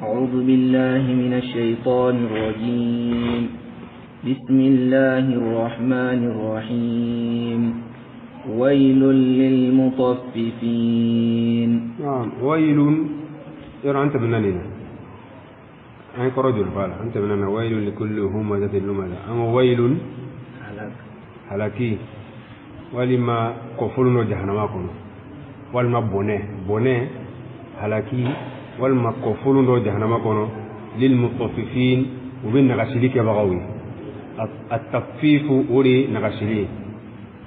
أعوذ بالله من الشيطان الرجيم. بسم الله الرحمن الرحيم. ويل للمطففين. نعم ويل يرى أنت بنانينا أنك رجل فعلا أنت بنانا ويل لكل همزة لمزة أما ويل هلاكي ولما كفلنا جهنمكم ولما بني هلاكي ولما كفلنا جهنمكم للمطففين وبين نغسليك بغوي التطفيف ولي نغسلي.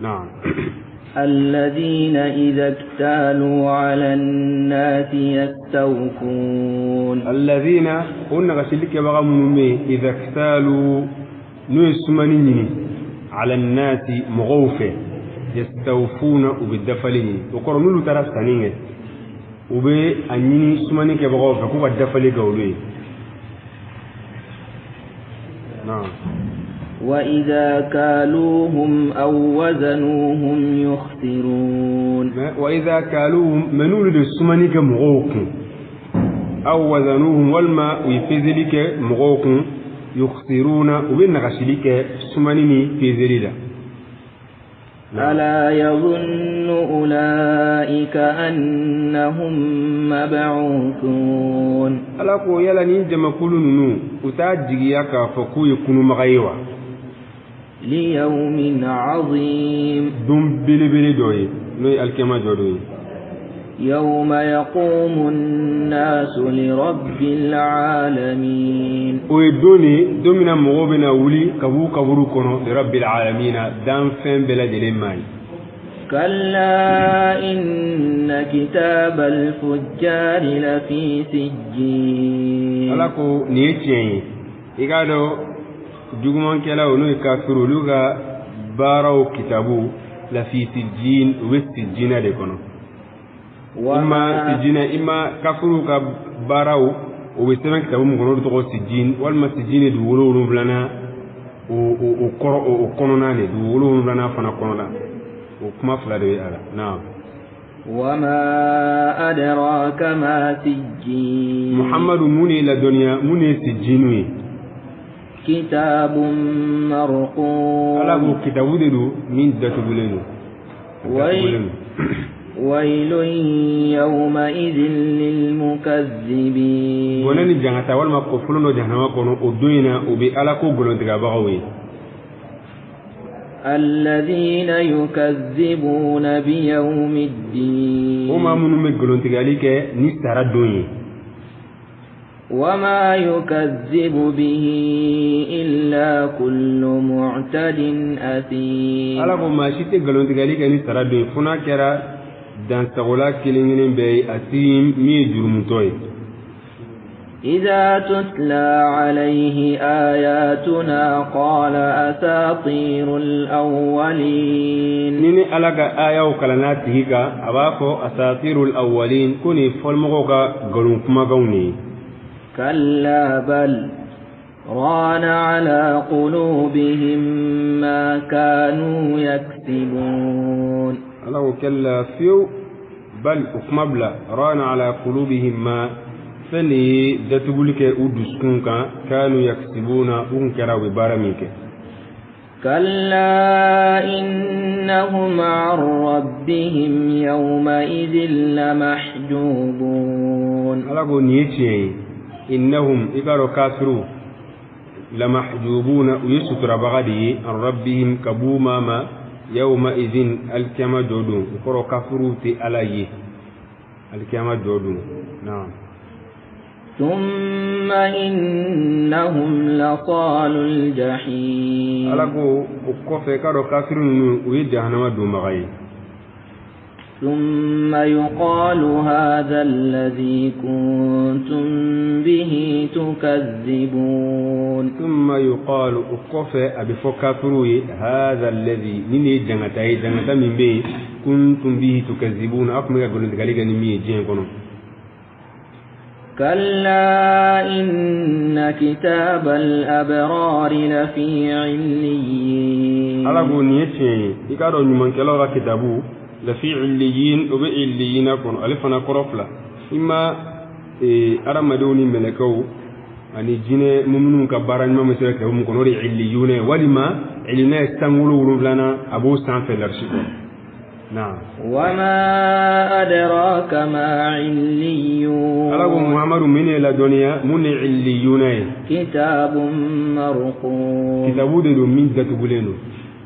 نعم الذين إذا اكتالوا على الناس يستوفون. الذين قلنا غسلك بغمهم إذا اكتالوا نسمنين على الناس مغوفة يستوفون وبالدفلين وقرنوا له ترى سنين وبأنني سمنك بغوفة كوب الدفل قولي. نعم وإذا كالوهم أو وزنوهم يخسرون. وإذا كالوهم منول السمنك مغوك أو وزنوهم والماء ويفزلك مغوك يخسرون وبين غسلك سمنني في ذليلا. ألا يظن أولئك أنهم مبعوثون. ألا قو يلا نيجم كلنو وتاجيك فكو يكونوا مغيوا ليوم عظيم. دم بلي دوي نوي الكما جودوي. يوم يقوم الناس لرب العالمين. ويدوني دومنا مغوبنا ولي كبرو كونو لرب العالمين دام فين بلا دلماي. كلا إن كتاب الفجار لفي سجين. ألاكو نيتشين إيكادو جوجمان كلا ونو كافرو لوغا باراو كتابو لفي سجين وسجين ديكونو. إما سجين إما كافرو كباراو وبسمع كتابو مغنور تقول سجين والما سجين دولو نبلنا وكورونا دولو نبلنا فنا كورونا وكما فلادوي على. نعم وما أدراك ما سجين. محمد مني لدنيا مني سجينوي كتاب مرقوم. ألا هو كتاب دلو من دتبلينو. ويل يومئذ للمكذبين. ونني جانا والما كفلنا جهنم كونو أدوينا وبي ألا كو غلون تغابغوي. الذين يكذبون بيوم الدين. وما منو مغلون تغاليك نسترى دوين. وما يكذب به إلا كل معتد أثيم. ألا كو ما شيتي غلون تغاليك نسترى دوين فنا كرا دان سغولا كيلينين بي أثيم مي جرمتوي. إذا تتلى عليه آياتنا قال أساطير الأولين. نيني ألاga آية وكلنات هيكا أباكو أساطير الأولين كوني فالمغوكا غلون كما غوني. كلا بل ران على قلوبهم ما كانوا يكسبون. الله كلا فيو بل أكمبلا ران على قلوبهم ما فني دتقولك أدسكونك كانوا يكسبون أنكرا وبارميك. كلا إنهم عن ربهم يومئذ لمحجوبون. الله نيتشي إنهم إقاروا كافروا لمحجوبون ويسطر بغدي عن ربهم كبوما ما يومئذ الكما جودون إقاروا كافروا تي علي الكما جودون. نعم ثم إنهم لصال الجحيم. ألاكو وكوفي كارو كافرون ويجهنم دومغاي. ثم يقال هذا الذي كنتم به تكذبون. ثم يقال وكوفي أبي فكافروي هذا الذي نيني جنتا من بي كنتم به تكذبون أكمل قولن تقاليك نمي جين كنو. كلا إن كتاب الأبرار لفي عليين. ألا بنيتي إكادو نمان كلا كتابو لفي عليين وبعليين كون ألفنا كرفلا إما aramadoni melekaw ani jine mumunun ka baran ma mesere ka mun kono ri illiyune walima ilina istangulu wulana abu sanfe larshiko na wama adraka ma illiyun alago muhammadu mine la duniya mun illiyune kitabun marqum kitabu de do min datu buleno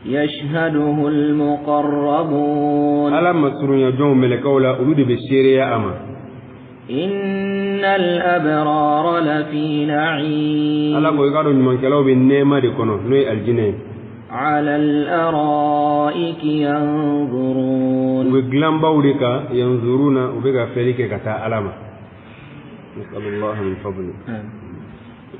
يشهده المقربون ألا مسرون يجون ملكولا أولود بالشيريا أما إن الأبرار لفي نعيم ألا قوي من كلاو بالنعمة ديكونو نوي الجنين على الأرائك ينظرون وبقلام باوليكا ينظرون وبقى فليك كتا ألاما نسأل الله من فضله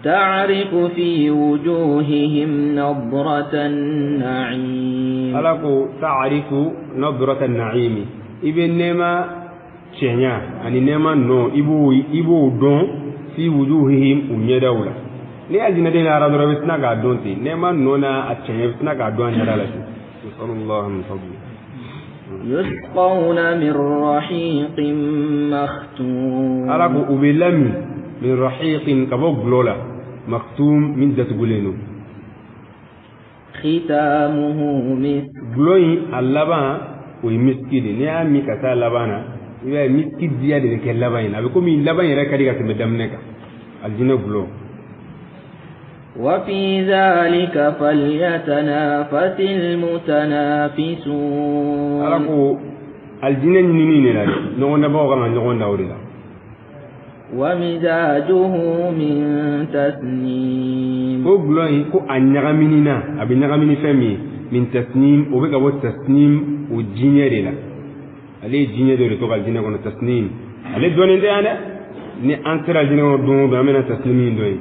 تعرف في وجوههم نظرة النعيم ألاكو تعرف نظرة النعيم إبن نما تشينيا أني نما نو إبو دون في وجوههم ونيداولا ni aljina de la radura bisna ga donti nema nona atchenya bisna ga don yara la sallallahu min fadli yusqawna min rahiqin makhtum alaku ubilami min rahiqin kaboglola maktum min datgulenu khitamuhu misk gloyi allaba o miskidi ni ami kata labana iba miskid dia de ke labayna be komi labayna rek kadi ga tembe damneka aljina glo وفي ذلك فليتنافس المتنافسون ألاكو الجنين نينين لا نقول نبغى ما نقول نوريلا ومزاجه من تسنيم وبلوي كو أنيغامينينا أبي نيغاميني فمي من تسنيم وبيكا بو تسنيم وجينيريلا عليه جينيري تو الجنين كون تسنيم عليه دونين دي أنا ني أنتر الجنين دون بامنا تسنيمين دوي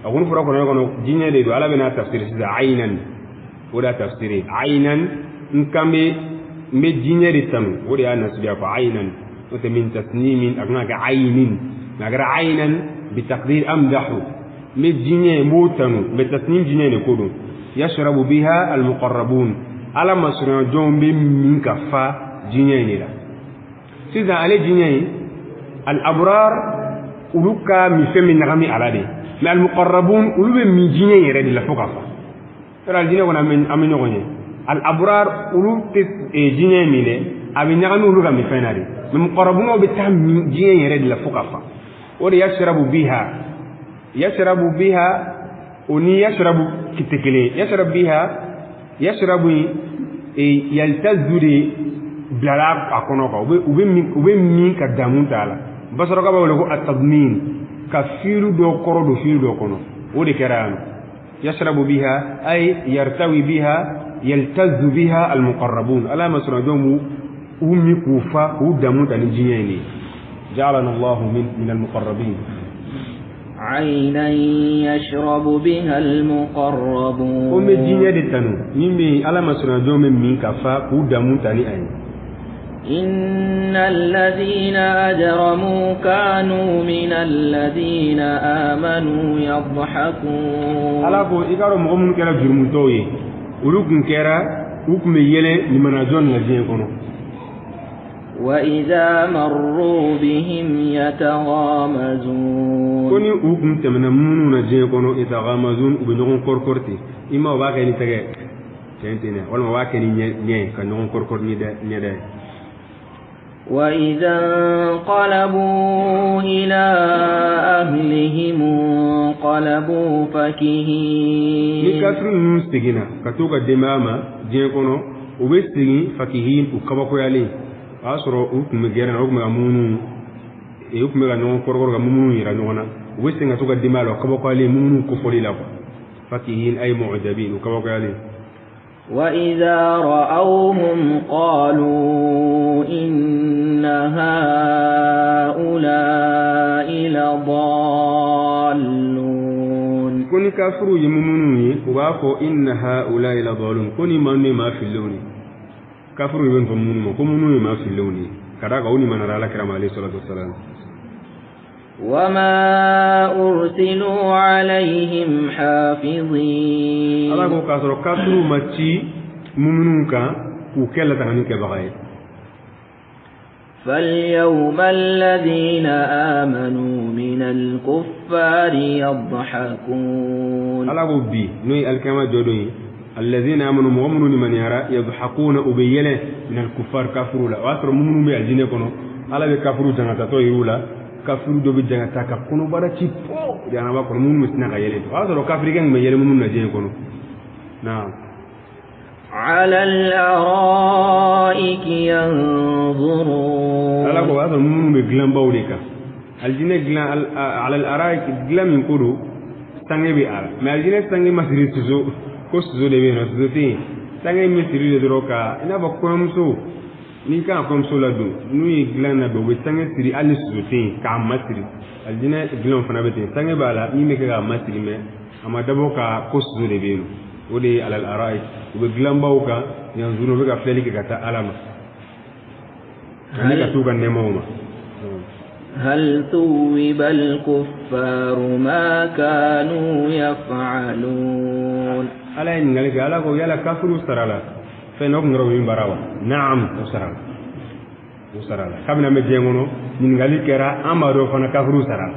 أقول فرق كنا جينيا دي على بنا تفسير سيدا عينا ولا تفسير عينا نكمل مجينيا دي تام ولا نسبيا فعينا وتمين تسنيم أغنى عينين نقرأ عينا بتقدير أمدحه مجينيا موتنو بتسنيم جينيا نقولون يشرب بها المقربون على ما سرنا جون بمن كفا جينيا نلا سيدا على جينيا الأبرار ولوكا مفهوم نغمي على دي mais al muqarrabun ulube mi jine yere di la fokafa era jine wona men amino gonye al abrar ulu te jine mi le abi nyagami ulu ga mi fenari mais muqarrabun obe tam mi jine yere di la fokafa wori yashrabu biha oni yashrabu kitekele yashrabu yaltazu de blala akono ka ube mi ka damun tala basara ka ba wala ko at-tadmin كفيل دو كرو فيل دو كونو ودي كرام يشرب بها أي يرتوي بها يلتز بها المقربون ألا مسنا دومو أمي كوفا ودموت الجنيني جعلنا الله من المقربين عينا يشرب بها المقربون أمي جنيني تنو نيمي ألا مسنا دوم من كفا ودموت أي إن الذين أجرموا كانوا من الذين آمنوا يضحكون ألاكو إكارو مغمون كلا جرمون توي ولوكن كرا وكم يلي لمن أجون لجين كونو وإذا مروا بهم يتغامزون كوني وكم تمنمون لجين كونو يتغامزون وبنغون كوركورتي إما واكني تغي تنتينا ولا واكني ني كنغون كوركور ني وإذا انقلبوا إلى أهلهم انقلبوا فكهين لكثر المستقين كتوك الدمامة جيكونو وبستقين فكهين وكبكو يالي أسروا أكم جيران أكم أمونو أكم غنون كوركور غمونو يرانونا وبستقين كتوك الدمامة وكبكو يالي مونو كفولي لكو فكهين أي معجبين وكبكو يالي وإذا رأوهم قالوا إن هؤلاء لضالون كوني كافروا يممنوني وباكو إن هؤلاء لضالون كوني مني ما في اللون كافروا يممنوني كوني ما في اللون كذا قولي من رأى لكرم عليه الصلاة والسلام وما أرسلوا عليهم حافظين الله كو كاسرو كاسرو ماتشي ممنونكا وكلا تهنيك بغاية فاليوم الذين آمنوا من الكفار يضحكون على ربي نوي الكما جودوي الذين آمنوا مؤمنون من يرى يضحكون أبيله من الكفار كفروا لا واسر مؤمنون بأجنة كنو على بكفروا جنة تويرولا كفروا دو بجنة كنو بارا تيبو جانا بكر مؤمن مسنا كيلين واسر كفر كان ميل مؤمن نجين كنو نعم على الأرائك ينظرون على واسر مؤمن بجلام باوليكا الجنة جلام على الأرائك جلام ينقولوا تاني بيعلا ما الجنة تاني ما سيرتزو ko suzo de beno suzo tin tangai misiri de droka ina ba komso ni ka komso la do nui glana do we tangai siri ali suzo tin ka masiri aljina glon fana bete tangai bala ni me ka masiri me ama dabo ka ko suzo de beno wodi alal arai we glan bawka yanzuru be ka feli ka ta alama ani ka tuga nemoma هل ثوب الكفار ما كانوا يفعلون ala en ngal ga ala ko yala kafuru sarala fe nok ngoro min barawa na'am usarala kabna me jengono min ngali kera amaro fana kafuru sarala